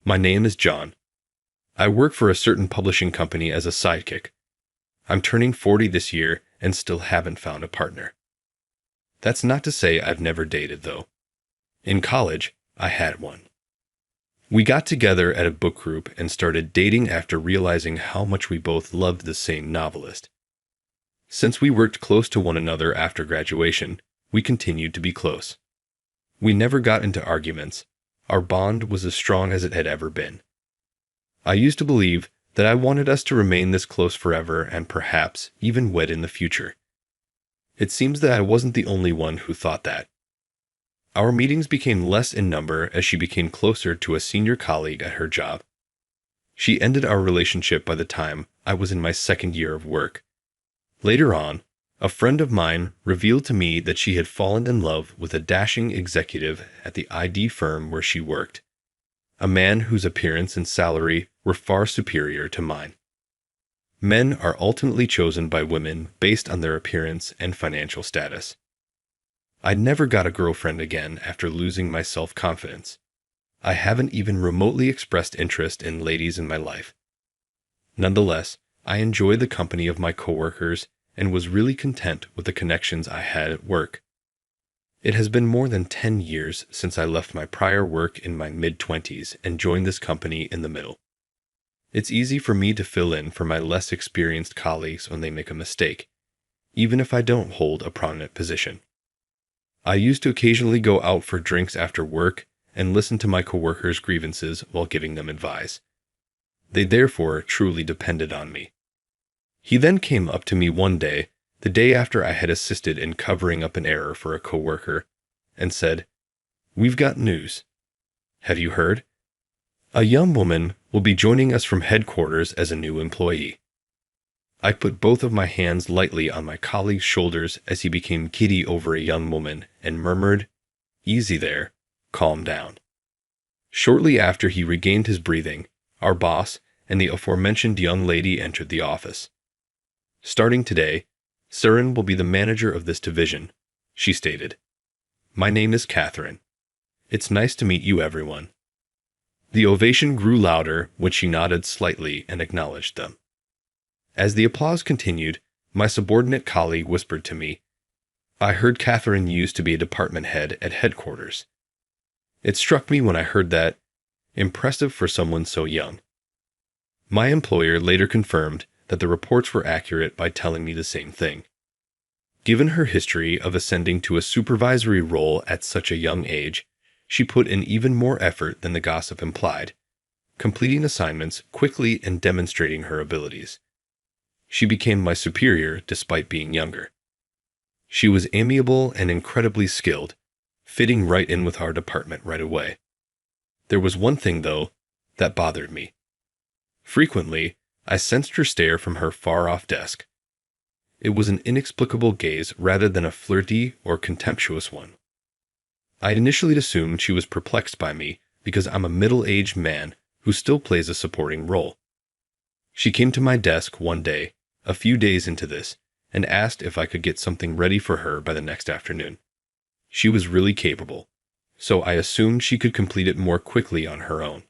My name is John. I work for a certain publishing company as a sidekick. I'm turning 40 this year and still haven't found a partner. That's not to say I've never dated, though. In college, I had one. We got together at a book group and started dating after realizing how much we both loved the same novelist. Since we worked close to one another after graduation, we continued to be close. We never got into arguments. Our bond was as strong as it had ever been. I used to believe that I wanted us to remain this close forever and perhaps even wed in the future. It seems that I wasn't the only one who thought that. Our meetings became less in number as she became closer to a senior colleague at her job. She ended our relationship by the time I was in my second year of work. Later on, a friend of mine revealed to me that she had fallen in love with a dashing executive at the ID firm where she worked, a man whose appearance and salary were far superior to mine. Men are ultimately chosen by women based on their appearance and financial status. I never got a girlfriend again after losing my self-confidence. I haven't even remotely expressed interest in ladies in my life. Nonetheless, I enjoyed the company of my coworkers and was really content with the connections I had at work. It has been more than 10 years since I left my prior work in my mid-20s and joined this company in the middle. It's easy for me to fill in for my less experienced colleagues when they make a mistake, even if I don't hold a prominent position. I used to occasionally go out for drinks after work and listen to my coworkers' grievances while giving them advice. They therefore truly depended on me. He then came up to me one day, the day after I had assisted in covering up an error for a coworker, and said, "We've got news. Have you heard? A young woman will be joining us from headquarters as a new employee." I put both of my hands lightly on my colleague's shoulders as he became giddy over a young woman and murmured, "Easy there, calm down." Shortly after he regained his breathing, our boss and the aforementioned young lady entered the office. "Starting today, Surin will be the manager of this division," she stated. "My name is Catherine. It's nice to meet you, everyone." The ovation grew louder when she nodded slightly and acknowledged them. As the applause continued, my subordinate colleague whispered to me, "I heard Catherine used to be a department head at headquarters." It struck me when I heard that. Impressive for someone so young. My employer later confirmed that the reports were accurate by telling me the same thing. Given her history of ascending to a supervisory role at such a young age, she put in even more effort than the gossip implied, completing assignments quickly and demonstrating her abilities. She became my superior despite being younger. She was amiable and incredibly skilled, fitting right in with our department right away. There was one thing, though, that bothered me. Frequently, I sensed her stare from her far-off desk. It was an inexplicable gaze rather than a flirty or contemptuous one. I initially assumed she was perplexed by me because I'm a middle-aged man who still plays a supporting role. She came to my desk one day, a few days into this, and asked if I could get something ready for her by the next afternoon. She was really capable, so I assumed she could complete it more quickly on her own.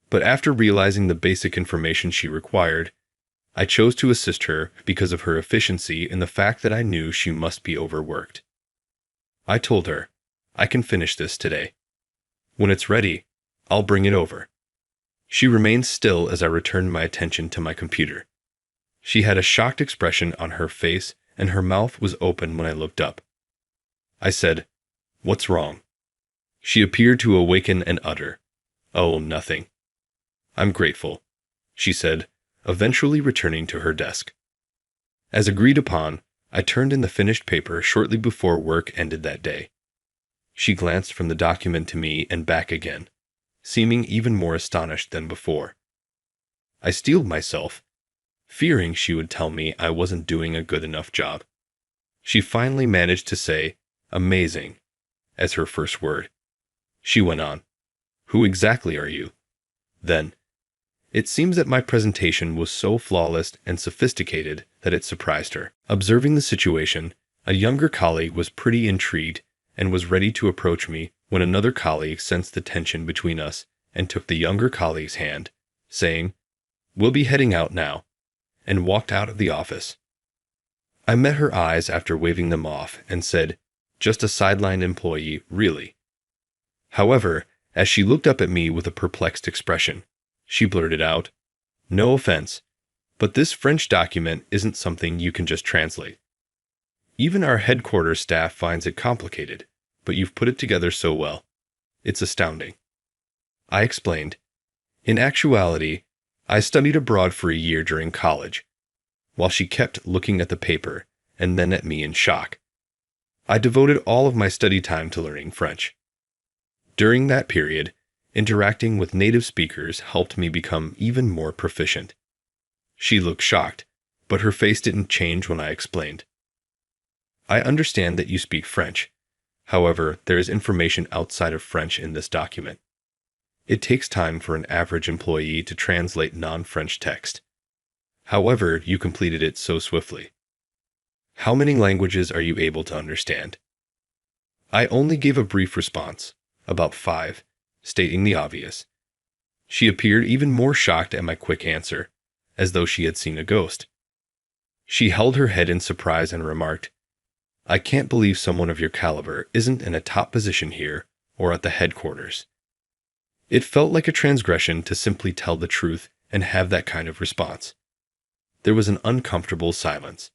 But after realizing the basic information she required, I chose to assist her because of her efficiency and the fact that I knew she must be overworked. I told her, "I can finish this today. When it's ready, I'll bring it over." She remained still as I returned my attention to my computer. She had a shocked expression on her face and her mouth was open when I looked up. I said, "What's wrong?" She appeared to awaken and utter, "Oh, nothing." "I'm grateful," she said, eventually returning to her desk. As agreed upon, I turned in the finished paper shortly before work ended that day. She glanced from the document to me and back again, seeming even more astonished than before. I steeled myself, fearing she would tell me I wasn't doing a good enough job. She finally managed to say, "Amazing," as her first word. She went on, "Who exactly are you?" Then, it seems that my presentation was so flawless and sophisticated that it surprised her. Observing the situation, a younger colleague was pretty intrigued and was ready to approach me when another colleague sensed the tension between us and took the younger colleague's hand, saying, "We'll be heading out now," and walked out of the office. I met her eyes after waving them off and said, "Just a sideline employee, really." However, as she looked up at me with a perplexed expression, she blurted out, "No offense, but this French document isn't something you can just translate. Even our headquarters staff finds it complicated, but you've put it together so well. It's astounding." I explained, "In actuality, I studied abroad for a year during college," while she kept looking at the paper and then at me in shock. I devoted all of my study time to learning French. During that period, interacting with native speakers helped me become even more proficient. She looked shocked, but her face didn't change when I explained. "I understand that you speak French. However, there is information outside of French in this document. It takes time for an average employee to translate non-French text. However, you completed it so swiftly. How many languages are you able to understand?" I only gave a brief response, about 5, stating the obvious. She appeared even more shocked at my quick answer, as though she had seen a ghost. She held her head in surprise and remarked, "I can't believe someone of your caliber isn't in a top position here or at the headquarters." It felt like a transgression to simply tell the truth and have that kind of response. There was an uncomfortable silence.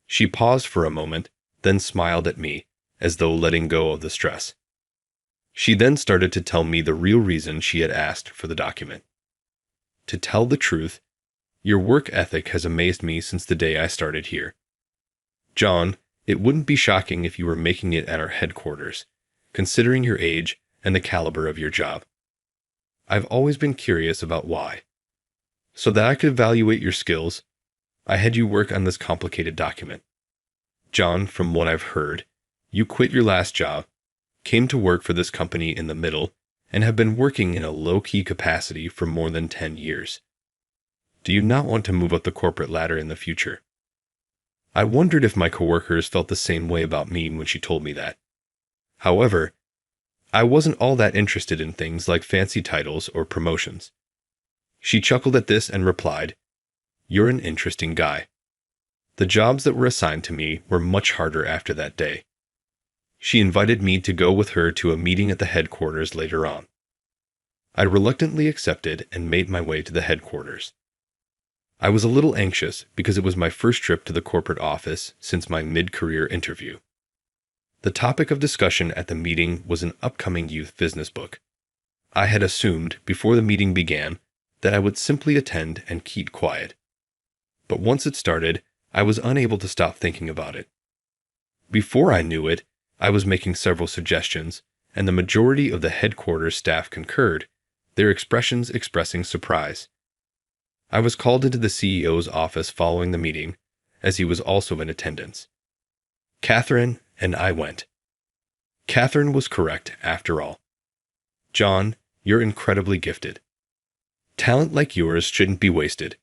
She paused for a moment, then smiled at me, as though letting go of the stress. She then started to tell me the real reason she had asked for the document. "To tell the truth, your work ethic has amazed me since the day I started here. John, it wouldn't be shocking if you were making it at our headquarters, considering your age and the caliber of your job. I've always been curious about why. So that I could evaluate your skills, I had you work on this complicated document. John, from what I've heard, you quit your last job, came to work for this company in the middle, and have been working in a low-key capacity for more than 10 years. Do you not want to move up the corporate ladder in the future?" I wondered if my coworkers felt the same way about me when she told me that. However, I wasn't all that interested in things like fancy titles or promotions. She chuckled at this and replied, "You're an interesting guy." The jobs that were assigned to me were much harder after that day. She invited me to go with her to a meeting at the headquarters later on. I reluctantly accepted and made my way to the headquarters. I was a little anxious because it was my first trip to the corporate office since my mid-career interview. The topic of discussion at the meeting was an upcoming youth business book. I had assumed before the meeting began that I would simply attend and keep quiet. But once it started, I was unable to stop thinking about it. Before I knew it, I was making several suggestions, and the majority of the headquarters staff concurred, their expressions expressing surprise. I was called into the CEO's office following the meeting, as he was also in attendance. Catherine and I went. Catherine was correct, after all. "John, you're incredibly gifted. Talent like yours shouldn't be wasted.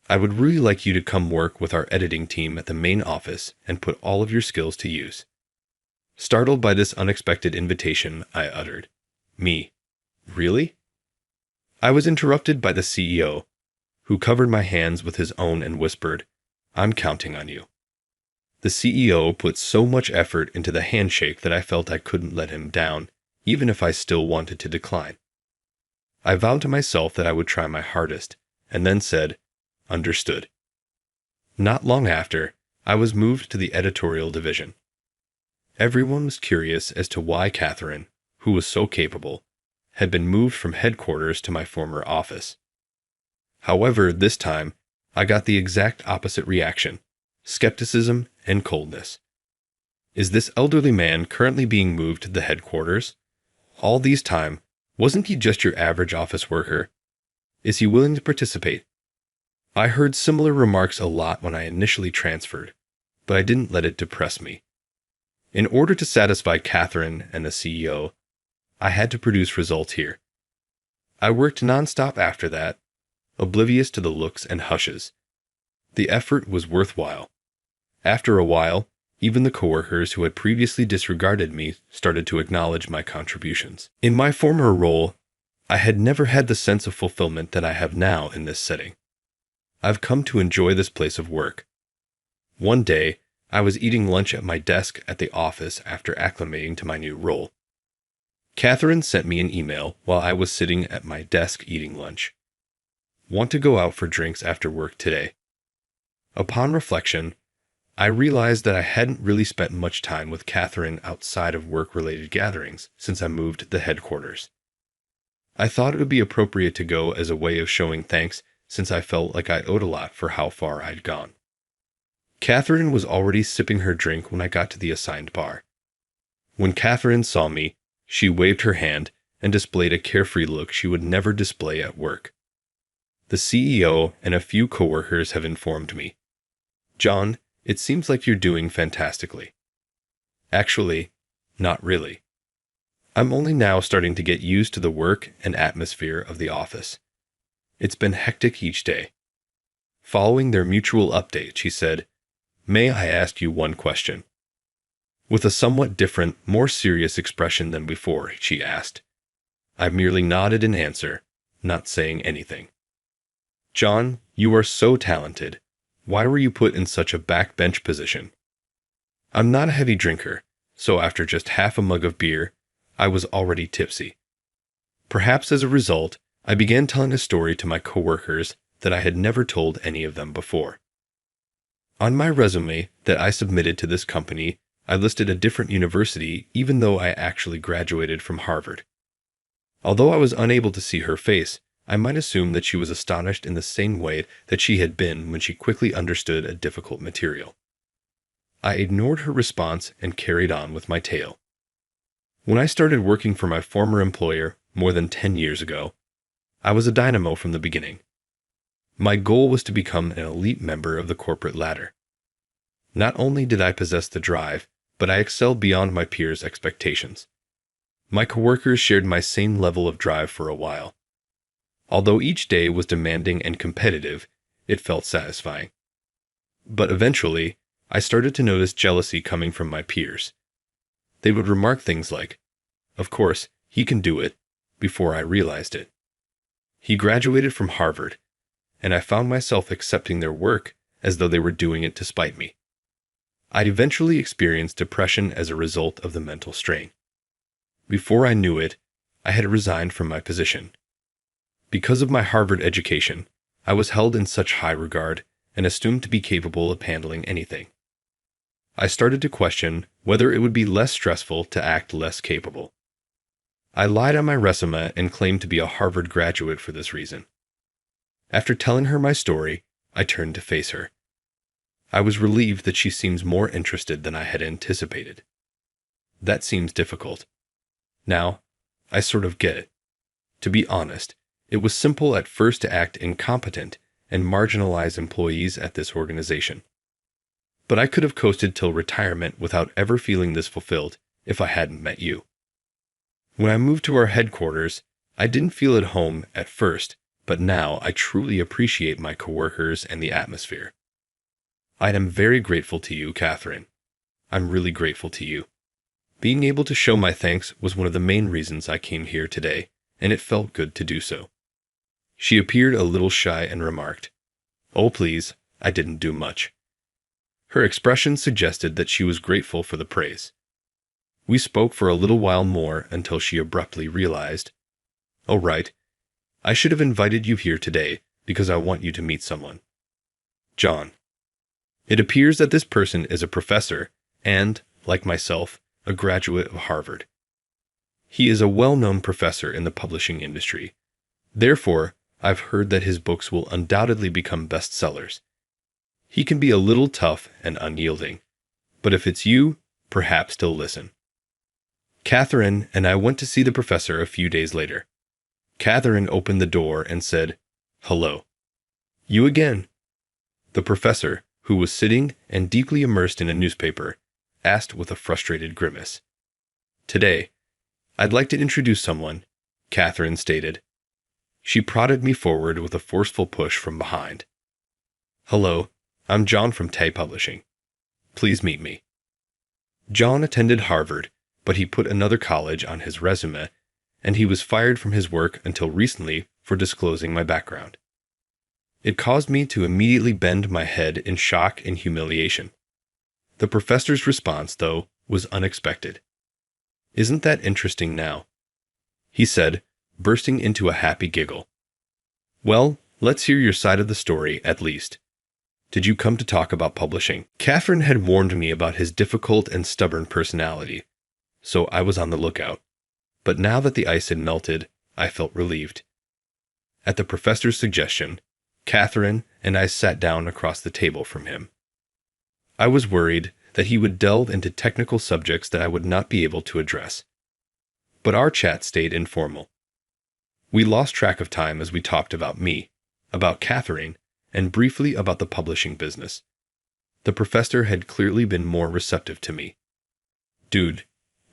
I would really like you to come work with our editing team at the main office and put all of your skills to use." Startled by this unexpected invitation, I uttered, "Me? Really?" I was interrupted by the CEO, who covered my hands with his own and whispered, "I'm counting on you." The CEO put so much effort into the handshake that I felt I couldn't let him down, even if I still wanted to decline. I vowed to myself that I would try my hardest, and then said, "Understood." Not long after, I was moved to the editorial division. Everyone was curious as to why Catherine, who was so capable, had been moved from headquarters to my former office. However, this time, I got the exact opposite reaction: skepticism and coldness. Is this elderly man currently being moved to the headquarters? All these time, wasn't he just your average office worker? Is he willing to participate? I heard similar remarks a lot when I initially transferred, but I didn't let it depress me. In order to satisfy Catherine and the CEO, I had to produce results here. I worked nonstop after that, oblivious to the looks and hushes. The effort was worthwhile. After a while, even the coworkers who had previously disregarded me started to acknowledge my contributions. In my former role, I had never had the sense of fulfillment that I have now in this setting. I've come to enjoy this place of work. One day, I was eating lunch at my desk at the office after acclimating to my new role. Catherine sent me an email while I was sitting at my desk eating lunch. Want to go out for drinks after work today? Upon reflection, I realized that I hadn't really spent much time with Catherine outside of work-related gatherings since I moved the headquarters. I thought it would be appropriate to go as a way of showing thanks since I felt like I owed a lot for how far I'd gone. Catherine was already sipping her drink when I got to the assigned bar. When Catherine saw me, she waved her hand and displayed a carefree look she would never display at work. The CEO and a few coworkers have informed me. John, it seems like you're doing fantastically. Actually, not really. I'm only now starting to get used to the work and atmosphere of the office. It's been hectic each day. Following their mutual update, she said, "May I ask you one question?" With a somewhat different, more serious expression than before, she asked. I merely nodded in answer, not saying anything. John, you are so talented. Why were you put in such a backbench position? I'm not a heavy drinker, so after just half a mug of beer, I was already tipsy. Perhaps as a result, I began telling a story to my coworkers that I had never told any of them before. On my resume that I submitted to this company, I listed a different university even though I actually graduated from Harvard. Although I was unable to see her face, I might assume that she was astonished in the same way that she had been when she quickly understood a difficult material. I ignored her response and carried on with my tale. When I started working for my former employer more than 10 years ago, I was a dynamo from the beginning. My goal was to become an elite member of the corporate ladder. Not only did I possess the drive, but I excelled beyond my peers' expectations. My coworkers shared my same level of drive for a while. Although each day was demanding and competitive, it felt satisfying. But eventually, I started to notice jealousy coming from my peers. They would remark things like, "Of course, he can do it," before I realized it. He graduated from Harvard, and I found myself accepting their work as though they were doing it to spite me. I'd eventually experienced depression as a result of the mental strain. Before I knew it, I had resigned from my position. Because of my Harvard education, I was held in such high regard and assumed to be capable of handling anything. I started to question whether it would be less stressful to act less capable. I lied on my resume and claimed to be a Harvard graduate for this reason. After telling her my story, I turned to face her. I was relieved that she seems more interested than I had anticipated. That seems difficult. Now, I sort of get it. To be honest, it was simple at first to act incompetent and marginalize employees at this organization. But I could have coasted till retirement without ever feeling this fulfilled if I hadn't met you. When I moved to our headquarters, I didn't feel at home at first, but now I truly appreciate my coworkers and the atmosphere. I am very grateful to you, Catherine. I'm really grateful to you. Being able to show my thanks was one of the main reasons I came here today, and it felt good to do so. She appeared a little shy and remarked, "Oh, please, I didn't do much." Her expression suggested that she was grateful for the praise. We spoke for a little while more until she abruptly realized, "Oh, right. I should have invited you here today because I want you to meet someone. John." It appears that this person is a professor and, like myself, a graduate of Harvard. He is a well-known professor in the publishing industry. Therefore, I've heard that his books will undoubtedly become bestsellers. He can be a little tough and unyielding, but if it's you, perhaps he'll listen. Catherine and I went to see the professor a few days later. Catherine opened the door and said, "Hello." "You again." The professor, who was sitting and deeply immersed in a newspaper, asked with a frustrated grimace. "Today, I'd like to introduce someone," Catherine stated. She prodded me forward with a forceful push from behind. "Hello, I'm John from Tay Publishing. Please meet me." John attended Harvard, but he put another college on his resume, and he was fired from his work until recently for disclosing my background. It caused me to immediately bend my head in shock and humiliation. The professor's response, though, was unexpected. "Isn't that interesting now?" he said, bursting into a happy giggle. "Well, let's hear your side of the story, at least. Did you come to talk about publishing?" Catherine had warned me about his difficult and stubborn personality, so I was on the lookout. But now that the ice had melted, I felt relieved. At the professor's suggestion, Catherine and I sat down across the table from him. I was worried that he would delve into technical subjects that I would not be able to address. But our chat stayed informal. We lost track of time as we talked about me, about Catherine, and briefly about the publishing business. The professor had clearly been more receptive to me. "Dude,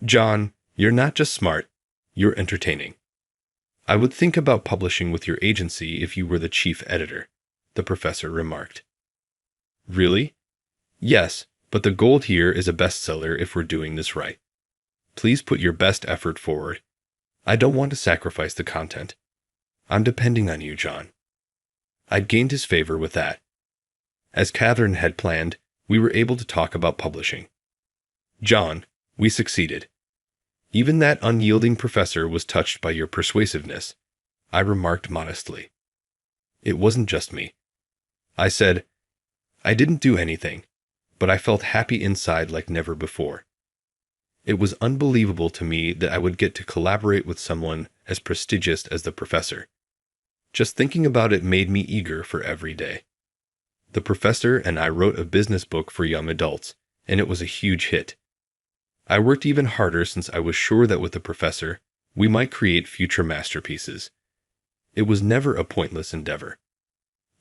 John, you're not just smart, you're entertaining. I would think about publishing with your agency if you were the chief editor," the professor remarked. "Really?" "Yes, but the goal here is a bestseller if we're doing this right. Please put your best effort forward. I don't want to sacrifice the content. I'm depending on you, John." I'd gained his favor with that. As Catherine had planned, we were able to talk about publishing. "John, we succeeded. Even that unyielding professor was touched by your persuasiveness," I remarked modestly. "It wasn't just me," I said. "I didn't do anything, but I felt happy inside like never before. It was unbelievable to me that I would get to collaborate with someone as prestigious as the professor. Just thinking about it made me eager for every day. The professor and I wrote a business book for young adults, and it was a huge hit. I worked even harder since I was sure that with the professor, we might create future masterpieces. It was never a pointless endeavor.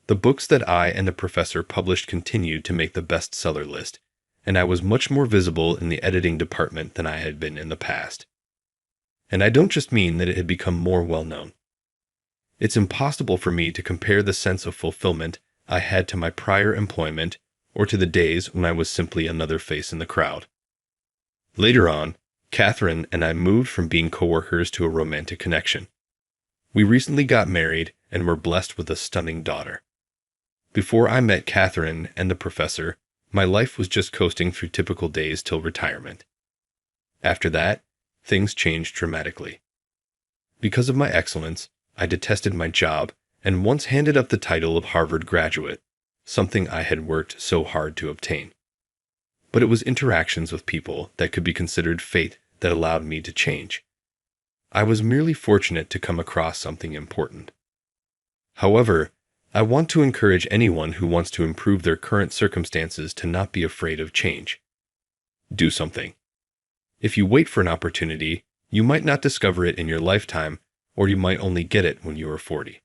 The books that I and the professor published continued to make the bestseller list, and I was much more visible in the editing department than I had been in the past. And I don't just mean that it had become more well-known. It's impossible for me to compare the sense of fulfillment I had to my prior employment or to the days when I was simply another face in the crowd. Later on, Catherine and I moved from being coworkers to a romantic connection. We recently got married and were blessed with a stunning daughter. Before I met Catherine and the professor, my life was just coasting through typical days till retirement. After that, things changed dramatically. Because of my excellence, I detested my job and once handed up the title of Harvard graduate, something I had worked so hard to obtain. But it was interactions with people that could be considered fate that allowed me to change. I was merely fortunate to come across something important. However, I want to encourage anyone who wants to improve their current circumstances to not be afraid of change. Do something. If you wait for an opportunity, you might not discover it in your lifetime, or you might only get it when you are 40.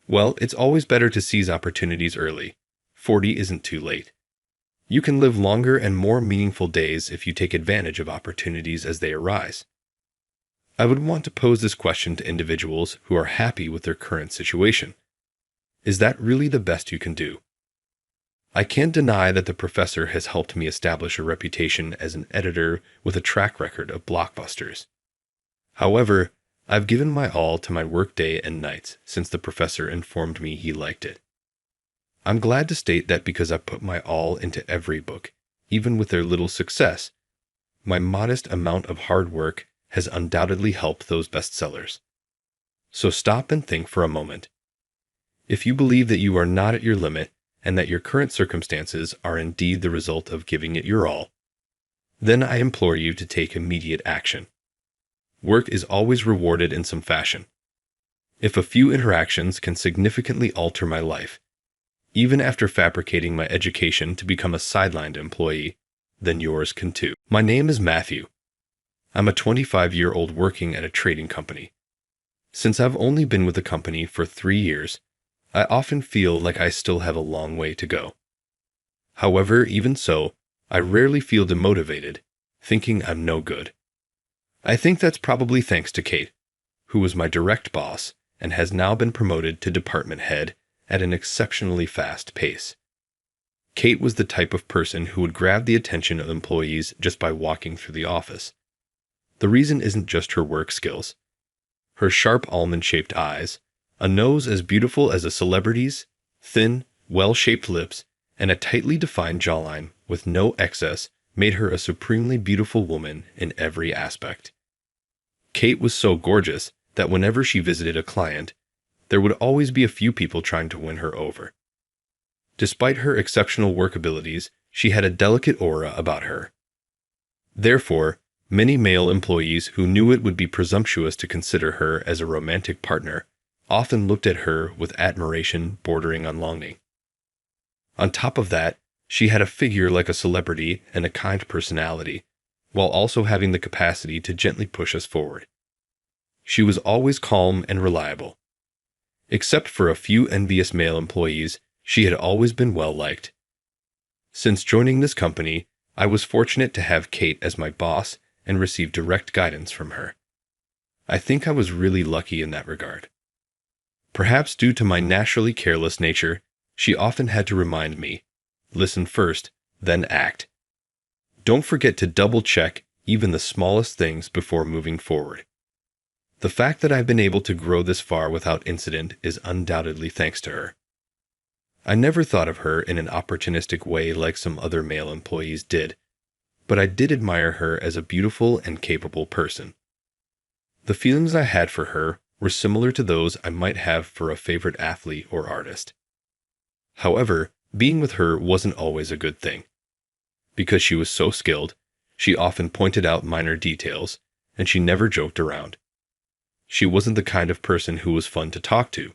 Well, it's always better to seize opportunities early. 40 isn't too late. You can live longer and more meaningful days if you take advantage of opportunities as they arise. I would want to pose this question to individuals who are happy with their current situation. Is that really the best you can do? I can't deny that the professor has helped me establish a reputation as an editor with a track record of blockbusters. However, I've given my all to my work day and nights since the professor informed me he liked it. I'm glad to state that because I put my all into every book, even with their little success, my modest amount of hard work has undoubtedly helped those bestsellers. So stop and think for a moment. If you believe that you are not at your limit and that your current circumstances are indeed the result of giving it your all, then I implore you to take immediate action. Work is always rewarded in some fashion. If a few interactions can significantly alter my life, even after fabricating my education to become a sidelined employee, then yours can too. My name is Matthew. I'm a 25-year-old working at a trading company. Since I've only been with the company for 3 years, I often feel like I still have a long way to go. However, even so, I rarely feel demotivated, thinking I'm no good. I think that's probably thanks to Kate, who was my direct boss and has now been promoted to department head at an exceptionally fast pace. Kate was the type of person who would grab the attention of employees just by walking through the office. The reason isn't just her work skills. her sharp almond-shaped eyes, a nose as beautiful as a celebrity's, thin, well-shaped lips, and a tightly defined jawline with no excess made her a supremely beautiful woman in every aspect. Kate was so gorgeous that whenever she visited a client, there would always be a few people trying to win her over. Despite her exceptional work abilities, she had a delicate aura about her. Therefore, many male employees who knew it would be presumptuous to consider her as a romantic partner often looked at her with admiration bordering on longing. On top of that, she had a figure like a celebrity and a kind personality, while also having the capacity to gently push us forward. She was always calm and reliable. Except for a few envious male employees, she had always been well liked. Since joining this company, I was fortunate to have Kate as my boss and receive direct guidance from her. I think I was really lucky in that regard. Perhaps due to my naturally careless nature, she often had to remind me, listen first, then act. Don't forget to double-check even the smallest things before moving forward. The fact that I've been able to grow this far without incident is undoubtedly thanks to her. I never thought of her in an opportunistic way like some other male employees did, but I did admire her as a beautiful and capable person. The feelings I had for her were similar to those I might have for a favorite athlete or artist. However, being with her wasn't always a good thing. Because she was so skilled, she often pointed out minor details, and she never joked around. She wasn't the kind of person who was fun to talk to,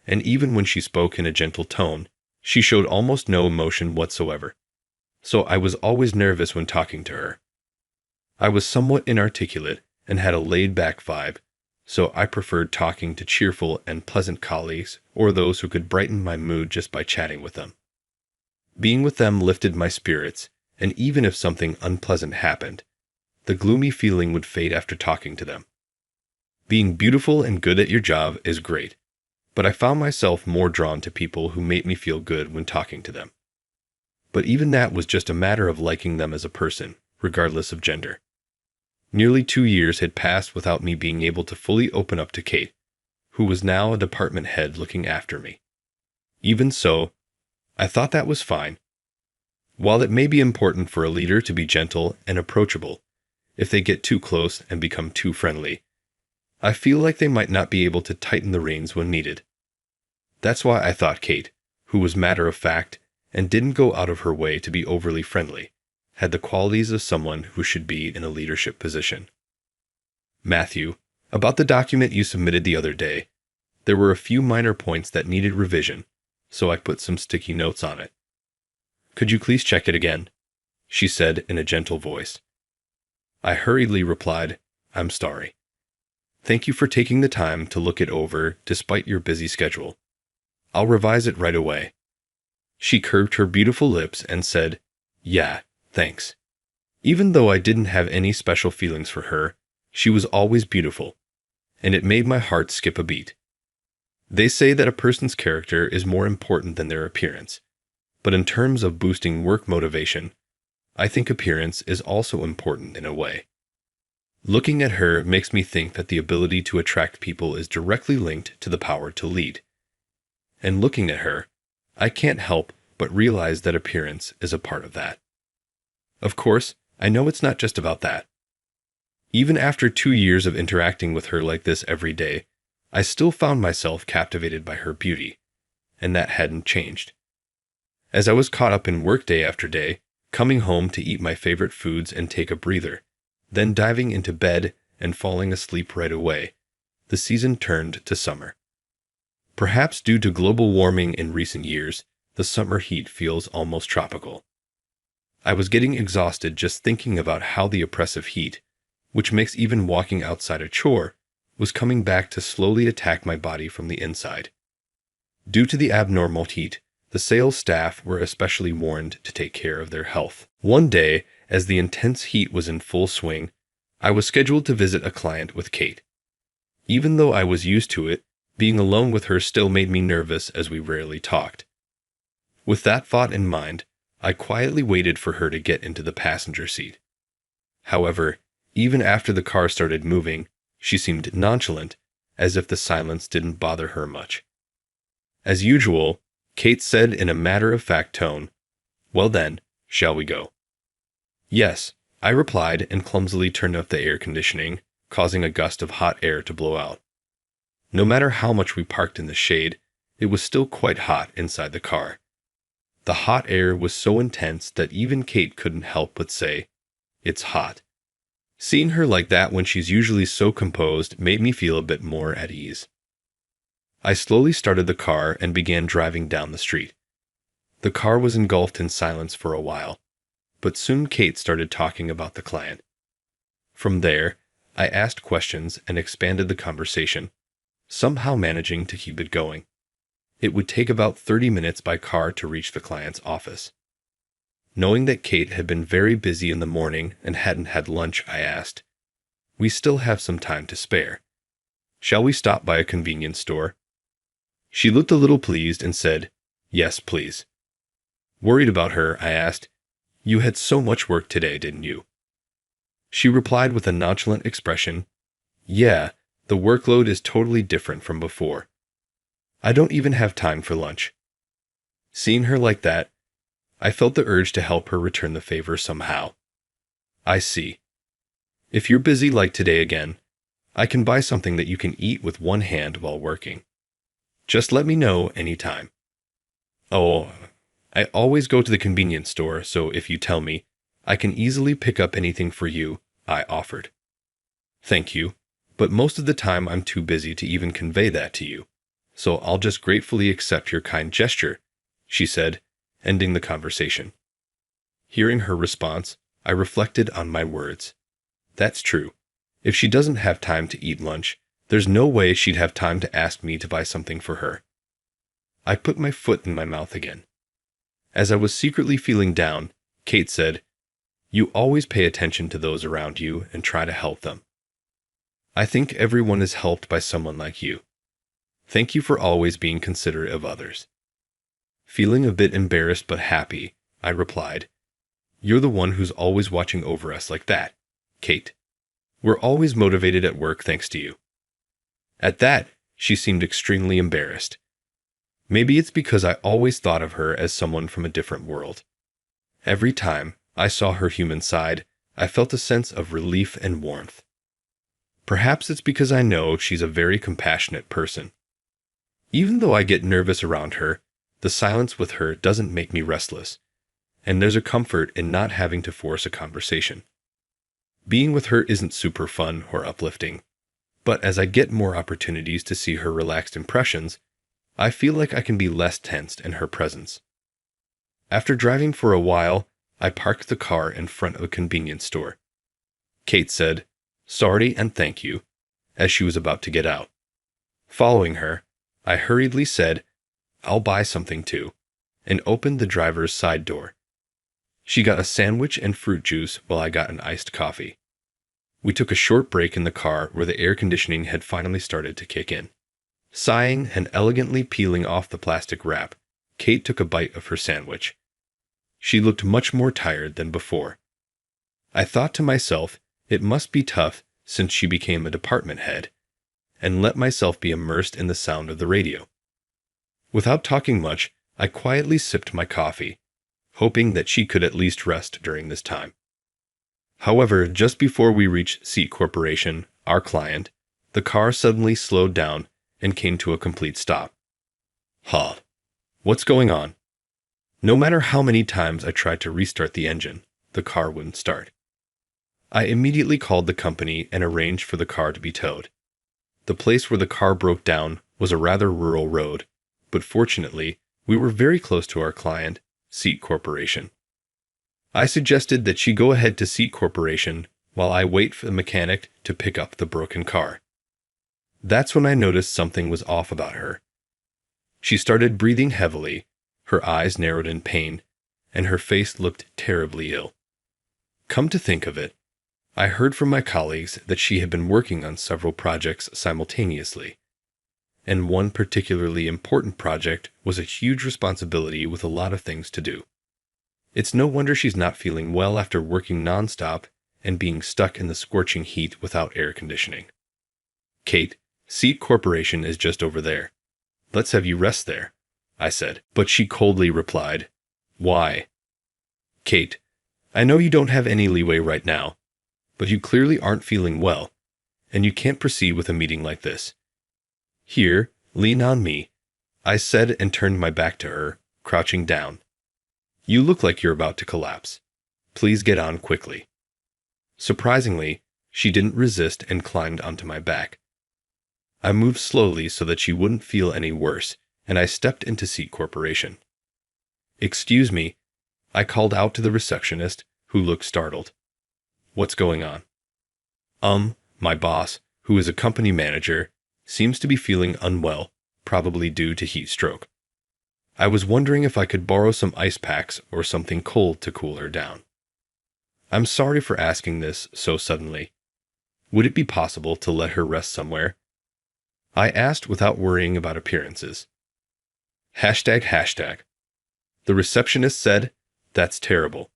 and even when she spoke in a gentle tone, she showed almost no emotion whatsoever. So I was always nervous when talking to her. I was somewhat inarticulate and had a laid-back vibe, so I preferred talking to cheerful and pleasant colleagues or those who could brighten my mood just by chatting with them. Being with them lifted my spirits, and even if something unpleasant happened, the gloomy feeling would fade after talking to them. Being beautiful and good at your job is great, but I found myself more drawn to people who made me feel good when talking to them. But even that was just a matter of liking them as a person, regardless of gender. Nearly 2 years had passed without me being able to fully open up to Kate, who was now a department head looking after me. Even so, I thought that was fine. While it may be important for a leader to be gentle and approachable, if they get too close and become too friendly, I feel like they might not be able to tighten the reins when needed. That's why I thought Kate, who was matter-of-fact and didn't go out of her way to be overly friendly, had the qualities of someone who should be in a leadership position. Matthew, about the document you submitted the other day, there were a few minor points that needed revision, so I put some sticky notes on it. Could you please check it again? She said in a gentle voice. I hurriedly replied, I'm sorry. Thank you for taking the time to look it over despite your busy schedule. I'll revise it right away. She curved her beautiful lips and said, Yeah, thanks. Even though I didn't have any special feelings for her, she was always beautiful, and it made my heart skip a beat. They say that a person's character is more important than their appearance, but in terms of boosting work motivation, I think appearance is also important in a way. Looking at her makes me think that the ability to attract people is directly linked to the power to lead. And looking at her, I can't help but realize that appearance is a part of that. Of course, I know it's not just about that. Even after 2 years of interacting with her like this every day, I still found myself captivated by her beauty, and that hadn't changed. As I was caught up in work day after day, coming home to eat my favorite foods and take a breather, then diving into bed and falling asleep right away, the season turned to summer. Perhaps due to global warming in recent years, the summer heat feels almost tropical. I was getting exhausted just thinking about how the oppressive heat, which makes even walking outside a chore, was coming back to slowly attack my body from the inside. Due to the abnormal heat, the sales staff were especially warned to take care of their health. One day, as the intense heat was in full swing, I was scheduled to visit a client with Kate. Even though I was used to it, being alone with her still made me nervous as we rarely talked. With that thought in mind, I quietly waited for her to get into the passenger seat. However, even after the car started moving, she seemed nonchalant as if the silence didn't bother her much. As usual, Kate said in a matter-of-fact tone, "Well then, shall we go?" "Yes," I replied and clumsily turned up the air conditioning, causing a gust of hot air to blow out. No matter how much we parked in the shade, it was still quite hot inside the car. The hot air was so intense that even Kate couldn't help but say, "It's hot." Seeing her like that when she's usually so composed made me feel a bit more at ease. I slowly started the car and began driving down the street. The car was engulfed in silence for a while, but soon Kate started talking about the client. From there, I asked questions and expanded the conversation, somehow managing to keep it going. It would take about 30 minutes by car to reach the client's office. Knowing that Kate had been very busy in the morning and hadn't had lunch, I asked, "We still have some time to spare. Shall we stop by a convenience store?" She looked a little pleased and said, "Yes, please." Worried about her, I asked, "You had so much work today, didn't you?" She replied with a nonchalant expression, "Yeah, the workload is totally different from before. I don't even have time for lunch." Seeing her like that, I felt the urge to help her return the favor somehow. "I see. If you're busy like today again, I can buy something that you can eat with one hand while working. Just let me know anytime." "Oh, I always go to the convenience store, so if you tell me, I can easily pick up anything for you," I offered. "Thank you, but most of the time I'm too busy to even convey that to you, so I'll just gratefully accept your kind gesture," she said, ending the conversation. Hearing her response, I reflected on my words. That's true. If she doesn't have time to eat lunch, there's no way she'd have time to ask me to buy something for her. I put my foot in my mouth again. As I was secretly feeling down, Kate said, "You always pay attention to those around you and try to help them. I think everyone is helped by someone like you. Thank you for always being considerate of others." Feeling a bit embarrassed but happy, I replied, "You're the one who's always watching over us like that, Kate. We're always motivated at work thanks to you." At that, she seemed extremely embarrassed. Maybe it's because I always thought of her as someone from a different world. Every time I saw her human side, I felt a sense of relief and warmth. Perhaps it's because I know she's a very compassionate person. Even though I get nervous around her, the silence with her doesn't make me restless, and there's a comfort in not having to force a conversation. Being with her isn't super fun or uplifting, but as I get more opportunities to see her relaxed impressions, I feel like I can be less tensed in her presence. After driving for a while, I parked the car in front of a convenience store. Kate said, "Sorry and thank you," as she was about to get out. Following her, I hurriedly said, "I'll buy something too," and opened the driver's side door. She got a sandwich and fruit juice while I got an iced coffee. We took a short break in the car where the air conditioning had finally started to kick in. Sighing and elegantly peeling off the plastic wrap, Kate took a bite of her sandwich. She looked much more tired than before. I thought to myself, it must be tough since she became a department head, and let myself be immersed in the sound of the radio. Without talking much, I quietly sipped my coffee, hoping that she could at least rest during this time. However, just before we reached Seat Corporation, our client, the car suddenly slowed down and came to a complete stop. Huh. What's going on? No matter how many times I tried to restart the engine, the car wouldn't start. I immediately called the company and arranged for the car to be towed. The place where the car broke down was a rather rural road, but fortunately, we were very close to our client, Seat Corporation. I suggested that she go ahead to Seat Corporation while I wait for the mechanic to pick up the broken car. That's when I noticed something was off about her. She started breathing heavily, her eyes narrowed in pain, and her face looked terribly ill. Come to think of it, I heard from my colleagues that she had been working on several projects simultaneously, and one particularly important project was a huge responsibility with a lot of things to do. It's no wonder she's not feeling well after working nonstop and being stuck in the scorching heat without air conditioning. Kate, Seat Corporation is just over there. Let's have you rest there, I said, but she coldly replied, Why? Kate, I know you don't have any leeway right now, but you clearly aren't feeling well, and you can't proceed with a meeting like this. Here, lean on me, I said and turned my back to her, crouching down. You look like you're about to collapse. Please get on quickly. Surprisingly, she didn't resist and climbed onto my back. I moved slowly so that she wouldn't feel any worse, and I stepped into Seat Corporation. Excuse me, I called out to the receptionist, who looked startled. What's going on? My boss, who is a company manager, seems to be feeling unwell, probably due to heat stroke. I was wondering if I could borrow some ice packs or something cold to cool her down. I'm sorry for asking this so suddenly. Would it be possible to let her rest somewhere? I asked without worrying about appearances. ##. The receptionist said, That's terrible.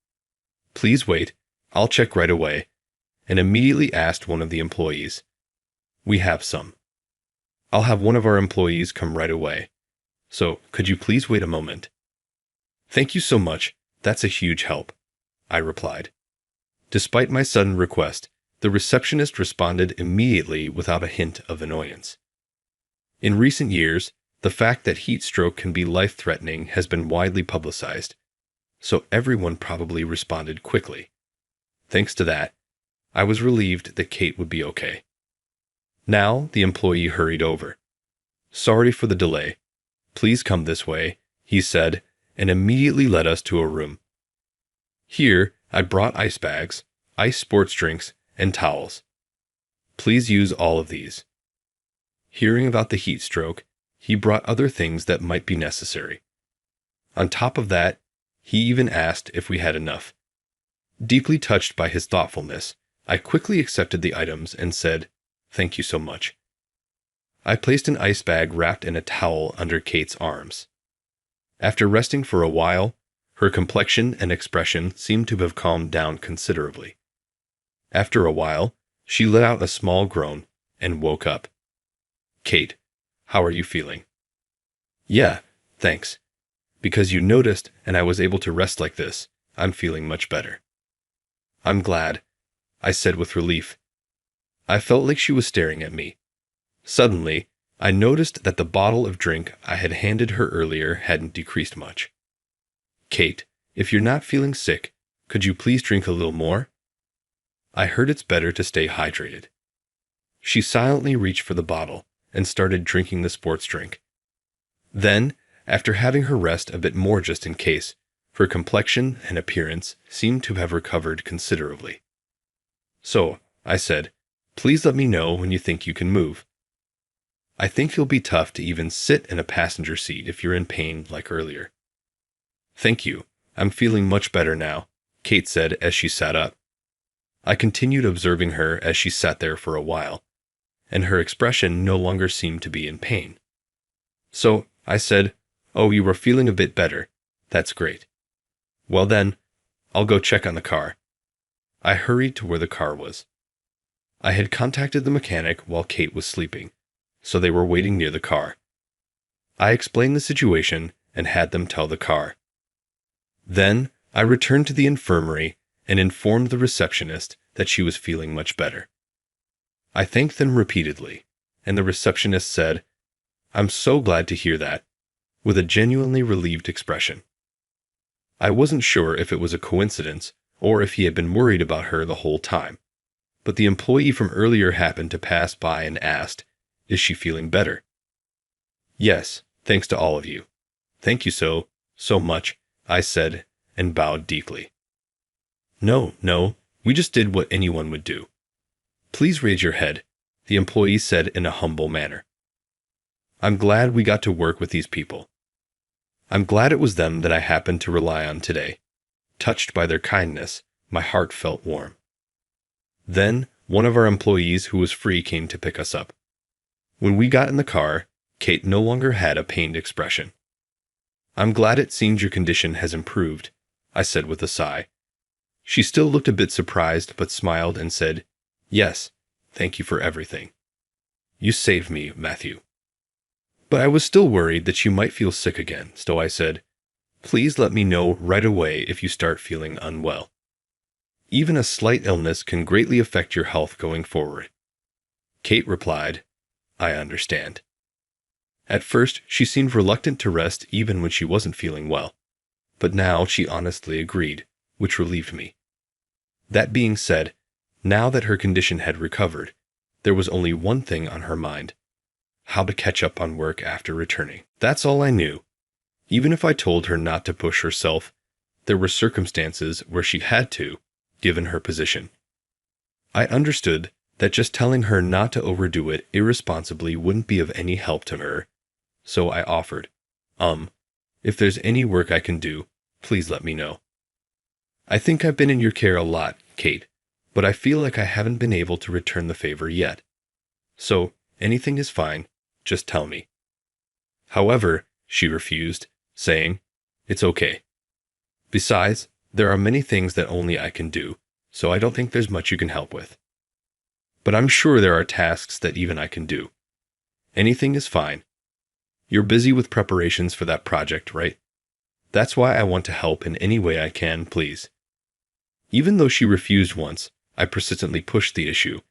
Please wait, I'll check right away, and immediately asked one of the employees. We have some. I'll have one of our employees come right away. So, could you please wait a moment? Thank you so much, that's a huge help, I replied. Despite my sudden request, the receptionist responded immediately without a hint of annoyance. In recent years, the fact that heat stroke can be life-threatening has been widely publicized, so everyone probably responded quickly. Thanks to that, I was relieved that Kate would be okay. Now, the employee hurried over. Sorry for the delay. Please come this way, he said, and immediately led us to a room. Here, I brought ice bags, ice sports drinks, and towels. Please use all of these. Hearing about the heat stroke, he brought other things that might be necessary. On top of that, he even asked if we had enough. Deeply touched by his thoughtfulness, I quickly accepted the items and said, Thank you so much. I placed an ice bag wrapped in a towel under Kate's arms. After resting for a while, her complexion and expression seemed to have calmed down considerably. After a while, she let out a small groan and woke up. Kate, how are you feeling? Yeah, thanks. Because you noticed and I was able to rest like this, I'm feeling much better. I'm glad, I said with relief. I felt like she was staring at me. Suddenly, I noticed that the bottle of drink I had handed her earlier hadn't decreased much. Kate, if you're not feeling sick, could you please drink a little more? I heard it's better to stay hydrated. She silently reached for the bottle and started drinking the sports drink. Then, after having her rest a bit more just in case, her complexion and appearance seemed to have recovered considerably. So, I said, please let me know when you think you can move. I think you'll be tough to even sit in a passenger seat if you're in pain like earlier. Thank you. I'm feeling much better now, Kate said as she sat up. I continued observing her as she sat there for a while, and her expression no longer seemed to be in pain. So, I said, Oh, you are feeling a bit better. That's great. Well then, I'll go check on the car. I hurried to where the car was. I had contacted the mechanic while Kate was sleeping, so they were waiting near the car. I explained the situation and had them tell the car. Then, I returned to the infirmary and informed the receptionist that she was feeling much better. I thanked them repeatedly, and the receptionist said, I'm so glad to hear that, with a genuinely relieved expression. I wasn't sure if it was a coincidence or if he had been worried about her the whole time, but the employee from earlier happened to pass by and asked, Is she feeling better? Yes, thanks to all of you. Thank you so much, I said, and bowed deeply. No, we just did what anyone would do. Please raise your head, the employee said in a humble manner. I'm glad we got to work with these people. I'm glad it was them that I happened to rely on today. Touched by their kindness, my heart felt warm. Then, one of our employees who was free came to pick us up. When we got in the car, Kate no longer had a pained expression. I'm glad it seems your condition has improved, I said with a sigh. She still looked a bit surprised but smiled and said, Yes, thank you for everything. You saved me, Matthew. But I was still worried that she might feel sick again, so I said, please let me know right away if you start feeling unwell. Even a slight illness can greatly affect your health going forward. Kate replied, I understand. At first, she seemed reluctant to rest even when she wasn't feeling well, but now she honestly agreed, which relieved me. That being said, now that her condition had recovered, there was only one thing on her mind: how to catch up on work after returning. That's all I knew. Even if I told her not to push herself, there were circumstances where she had to, given her position. I understood that just telling her not to overdo it irresponsibly wouldn't be of any help to her, so I offered, if there's any work I can do, please let me know. I think I've been in your care a lot, Kate, but I feel like I haven't been able to return the favor yet. So, anything is fine, just tell me. However, she refused, saying, it's okay. Besides, there are many things that only I can do, so I don't think there's much you can help with. But I'm sure there are tasks that even I can do. Anything is fine. You're busy with preparations for that project, right? That's why I want to help in any way I can, please. Even though she refused once, I persistently pushed the issue,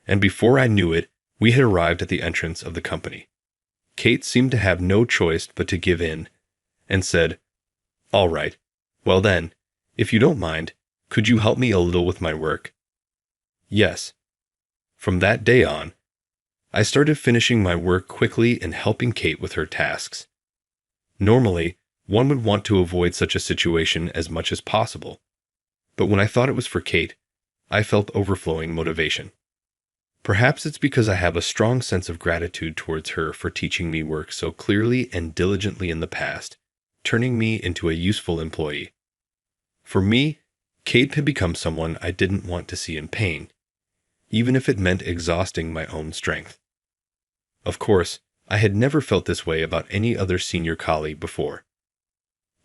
and before I knew it, we had arrived at the entrance of the company. Kate seemed to have no choice but to give in, and said, all right, well then, if you don't mind, could you help me a little with my work? Yes. From that day on, I started finishing my work quickly and helping Kate with her tasks. Normally, one would want to avoid such a situation as much as possible, but when I thought it was for Kate, I felt overflowing motivation. Perhaps it's because I have a strong sense of gratitude towards her for teaching me work so clearly and diligently in the past, turning me into a useful employee. For me, Kate had become someone I didn't want to see in pain, even if it meant exhausting my own strength. Of course, I had never felt this way about any other senior colleague before.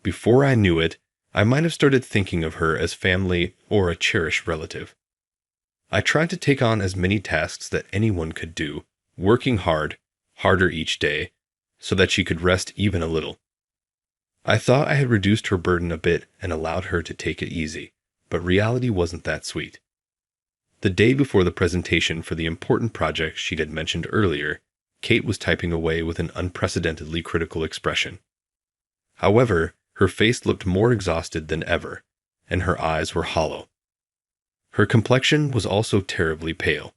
Before I knew it, I might have started thinking of her as family or a cherished relative. I tried to take on as many tasks that anyone could do, working harder each day, so that she could rest even a little. I thought I had reduced her burden a bit and allowed her to take it easy, but reality wasn't that sweet. The day before the presentation for the important project she had mentioned earlier, Kate was typing away with an unprecedentedly critical expression. However, her face looked more exhausted than ever, and her eyes were hollow. Her complexion was also terribly pale.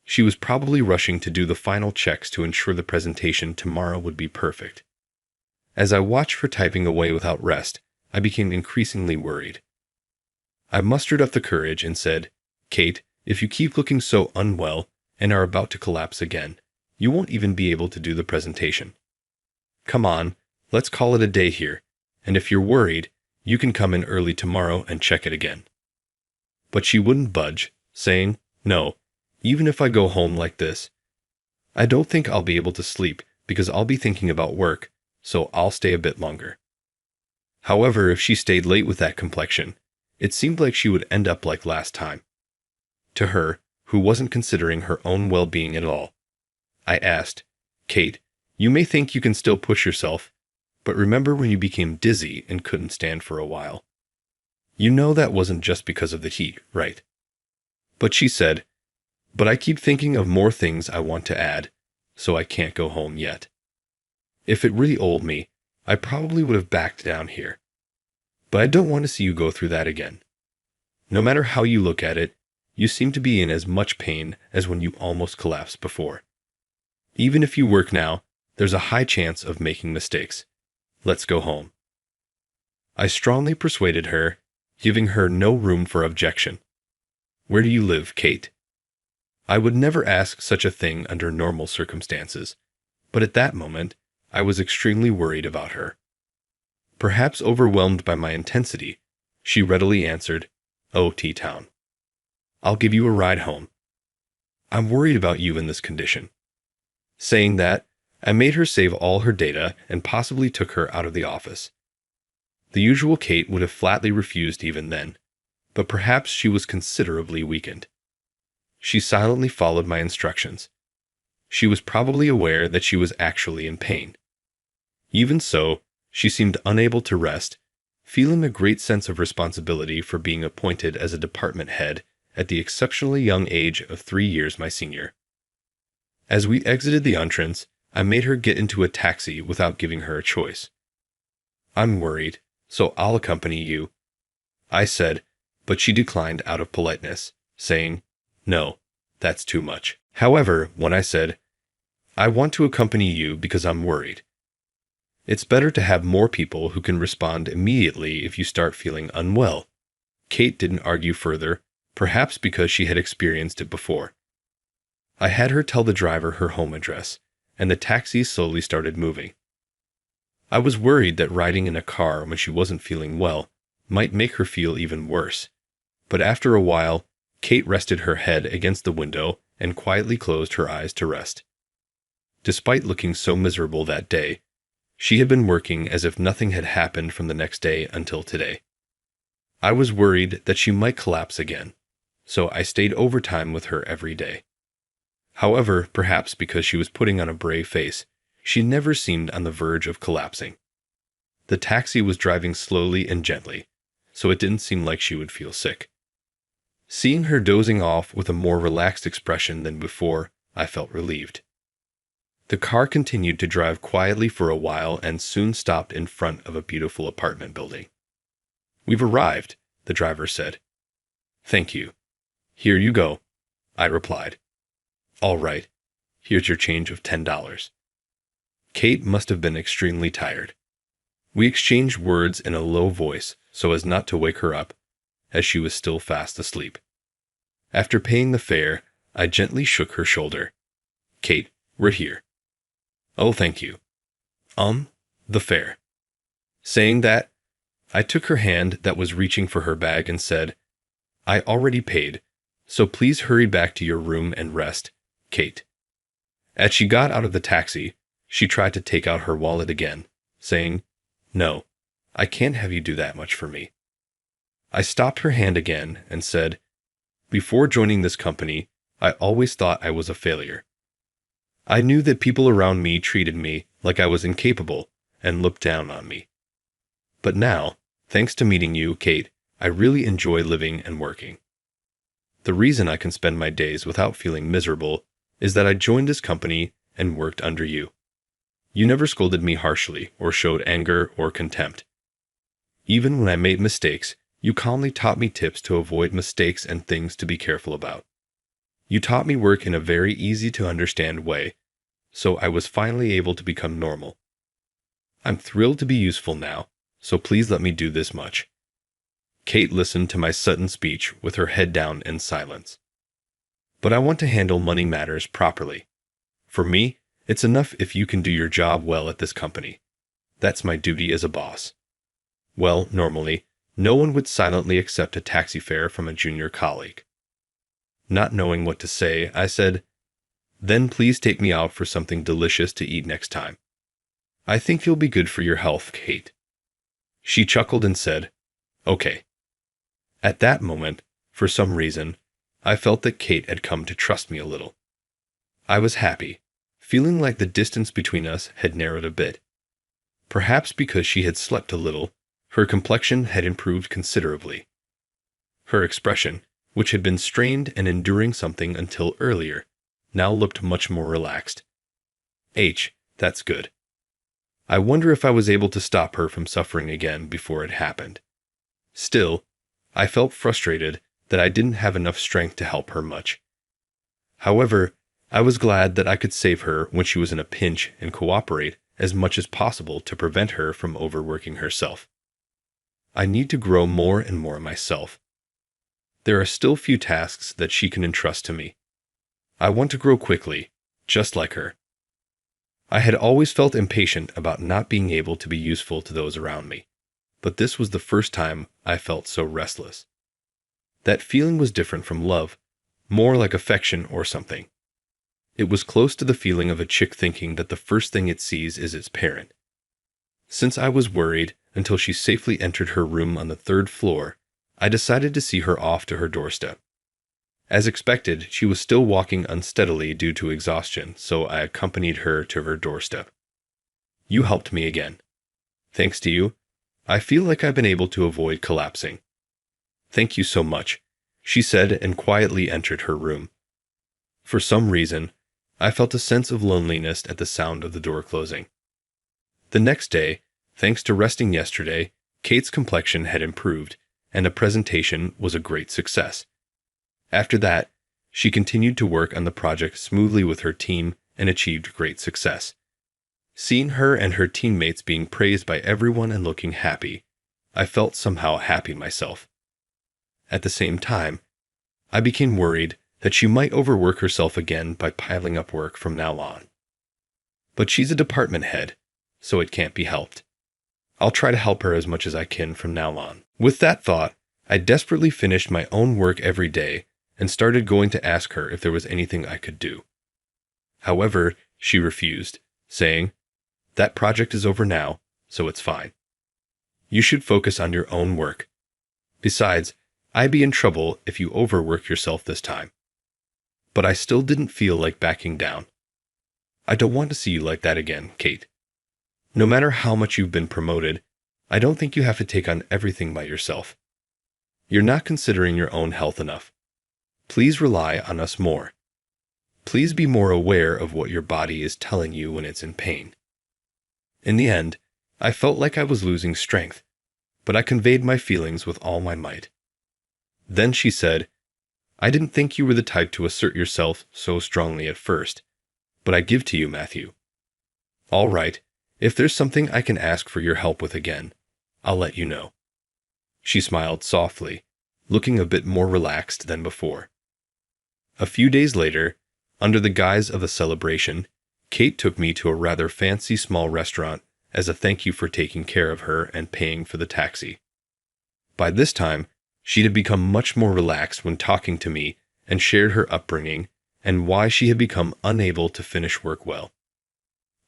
She was probably rushing to do the final checks to ensure the presentation tomorrow would be perfect. As I watched her typing away without rest, I became increasingly worried. I mustered up the courage and said, Kate, if you keep looking so unwell and are about to collapse again, you won't even be able to do the presentation. Come on, let's call it a day here, and if you're worried, you can come in early tomorrow and check it again. But she wouldn't budge, saying, no, even if I go home like this, I don't think I'll be able to sleep because I'll be thinking about work, so I'll stay a bit longer. However, if she stayed late with that complexion, it seemed like she would end up like last time. To her, who wasn't considering her own well-being at all, I asked, Kate, you may think you can still push yourself, but remember when you became dizzy and couldn't stand for a while? You know that wasn't just because of the heat, right? But she said, but I keep thinking of more things I want to add, so I can't go home yet. If it really old me, I probably would have backed down here. But I don't want to see you go through that again. No matter how you look at it, you seem to be in as much pain as when you almost collapsed before. Even if you work now, there's a high chance of making mistakes. Let's go home. I strongly persuaded her, giving her no room for objection. Where do you live, Kate? I would never ask such a thing under normal circumstances, but at that moment, I was extremely worried about her. Perhaps overwhelmed by my intensity, she readily answered, "Oh, T-Town. I'll give you a ride home. I'm worried about you in this condition." Saying that, I made her save all her data and possibly took her out of the office. The usual Kate would have flatly refused even then, but perhaps she was considerably weakened. She silently followed my instructions. She was probably aware that she was actually in pain. Even so, she seemed unable to rest, feeling a great sense of responsibility for being appointed as a department head at the exceptionally young age of 3 years my senior. As we exited the entrance, I made her get into a taxi without giving her a choice. "I'm worried, so I'll accompany you," I said, but she declined out of politeness, saying, "No, that's too much." However, when I said, "I want to accompany you because I'm worried. It's better to have more people who can respond immediately if you start feeling unwell," Kate didn't argue further, perhaps because she had experienced it before. I had her tell the driver her home address, and the taxi slowly started moving. I was worried that riding in a car when she wasn't feeling well might make her feel even worse, but after a while, Kate rested her head against the window and quietly closed her eyes to rest. Despite looking so miserable that day, she had been working as if nothing had happened from the next day until today. I was worried that she might collapse again, so I stayed overtime with her every day. However, perhaps because she was putting on a brave face, she never seemed on the verge of collapsing. The taxi was driving slowly and gently, so it didn't seem like she would feel sick. Seeing her dozing off with a more relaxed expression than before, I felt relieved. The car continued to drive quietly for a while and soon stopped in front of a beautiful apartment building. "We've arrived," the driver said. "Thank you. Here you go," I replied. "All right. Here's your change of $10. Kate must have been extremely tired. We exchanged words in a low voice so as not to wake her up, as she was still fast asleep. After paying the fare, I gently shook her shoulder. "Kate, we're here." "Oh, thank you." The fare." Saying that, I took her hand that was reaching for her bag and said, "I already paid, so please hurry back to your room and rest, Kate." As she got out of the taxi, she tried to take out her wallet again, saying, "No, I can't have you do that much for me." I stopped her hand again and said, "Before joining this company, I always thought I was a failure. I knew that people around me treated me like I was incapable and looked down on me. But now, thanks to meeting you, Kate, I really enjoy living and working. The reason I can spend my days without feeling miserable is that I joined this company and worked under you. You never scolded me harshly or showed anger or contempt. Even when I made mistakes, you calmly taught me tips to avoid mistakes and things to be careful about. You taught me work in a very easy-to-understand way, so I was finally able to become normal. I'm thrilled to be useful now, so please let me do this much." Kate listened to my sudden speech with her head down in silence. "But I want to handle money matters properly. For me, it's enough if you can do your job well at this company. That's my duty as a boss." Well, normally, no one would silently accept a taxi fare from a junior colleague. Not knowing what to say, I said, "Then please take me out for something delicious to eat next time. I think you'll be good for your health, Kate." She chuckled and said, "Okay." At that moment, for some reason, I felt that Kate had come to trust me a little. I was happy, feeling like the distance between us had narrowed a bit. Perhaps because she had slept a little, her complexion had improved considerably. Her expression, which had been strained and enduring something until earlier, now looked much more relaxed. That's good. I wonder if I was able to stop her from suffering again before it happened. Still, I felt frustrated that I didn't have enough strength to help her much. However, I was glad that I could save her when she was in a pinch and cooperate as much as possible to prevent her from overworking herself. I need to grow more and more myself. There are still few tasks that she can entrust to me. I want to grow quickly, just like her. I had always felt impatient about not being able to be useful to those around me, but this was the first time I felt so restless. That feeling was different from love, more like affection or something. It was close to the feeling of a chick thinking that the first thing it sees is its parent. Since I was worried until she safely entered her room on the 3rd floor, I decided to see her off to her doorstep. As expected, she was still walking unsteadily due to exhaustion, so I accompanied her to her doorstep. You helped me again. Thanks to you, I feel like I've been able to avoid collapsing. Thank you so much, she said and quietly entered her room. For some reason, I felt a sense of loneliness at the sound of the door closing. The next day, thanks to resting yesterday, Kate's complexion had improved, and the presentation was a great success. After that, she continued to work on the project smoothly with her team and achieved great success. Seeing her and her teammates being praised by everyone and looking happy, I felt somehow happy myself. At the same time, I became worried that she might overwork herself again by piling up work from now on. But she's a department head, so it can't be helped. I'll try to help her as much as I can from now on. With that thought, I desperately finished my own work every day and started going to ask her if there was anything I could do. However, she refused, saying, "That project is over now, so it's fine. You should focus on your own work. Besides, I'd be in trouble if you overwork yourself this time." But I still didn't feel like backing down. I don't want to see you like that again, Kate. No matter how much you've been promoted, I don't think you have to take on everything by yourself. You're not considering your own health enough. Please rely on us more. Please be more aware of what your body is telling you when it's in pain. In the end, I felt like I was losing strength, but I conveyed my feelings with all my might. Then she said, "I didn't think you were the type to assert yourself so strongly at first, but I give to you, Matthew. All right, if there's something I can ask for your help with again, I'll let you know." She smiled softly, looking a bit more relaxed than before. A few days later, under the guise of a celebration, Kate took me to a rather fancy small restaurant as a thank you for taking care of her and paying for the taxi. By this time, she had become much more relaxed when talking to me and shared her upbringing and why she had become unable to finish work well.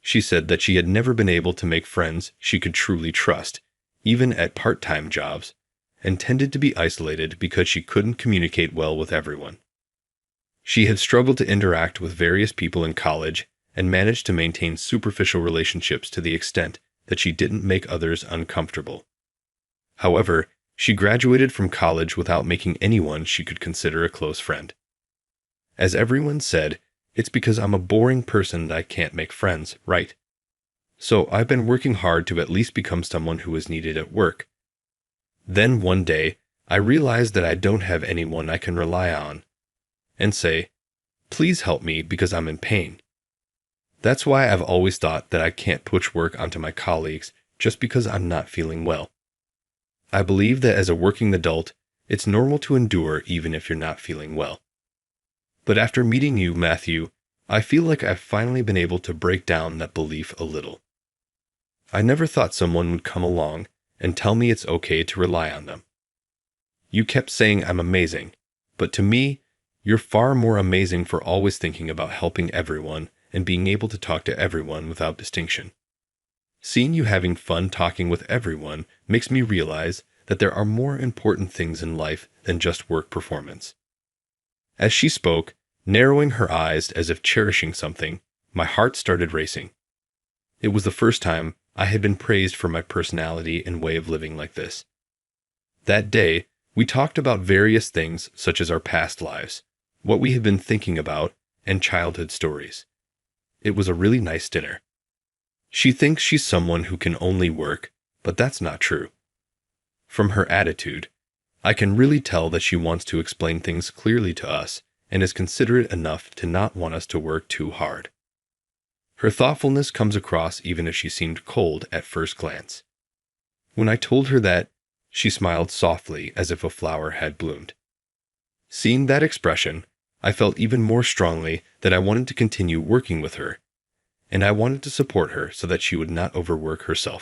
She said that she had never been able to make friends she could truly trust, even at part-time jobs, and tended to be isolated because she couldn't communicate well with everyone. She had struggled to interact with various people in college and managed to maintain superficial relationships to the extent that she didn't make others uncomfortable. However, she graduated from college without making anyone she could consider a close friend. As everyone said, "It's because I'm a boring person that I can't make friends, right? So I've been working hard to at least become someone who is needed at work." Then one day, I realized that I don't have anyone I can rely on and say, "Please help me because I'm in pain." That's why I've always thought that I can't push work onto my colleagues just because I'm not feeling well. I believe that as a working adult, it's normal to endure even if you're not feeling well. But after meeting you, Matthew, I feel like I've finally been able to break down that belief a little. I never thought someone would come along and tell me it's okay to rely on them. You kept saying I'm amazing, but to me, you're far more amazing for always thinking about helping everyone and being able to talk to everyone without distinction. Seeing you having fun talking with everyone makes me realize that there are more important things in life than just work performance. As she spoke, narrowing her eyes as if cherishing something, my heart started racing. It was the first time I had been praised for my personality and way of living like this. That day, we talked about various things such as our past lives, what we had been thinking about, and childhood stories. It was a really nice dinner. She thinks she's someone who can only work, but that's not true. From her attitude, I can really tell that she wants to explain things clearly to us and is considerate enough to not want us to work too hard. Her thoughtfulness comes across even if she seemed cold at first glance. When I told her that, she smiled softly as if a flower had bloomed. Seeing that expression, I felt even more strongly that I wanted to continue working with her, and I wanted to support her so that she would not overwork herself.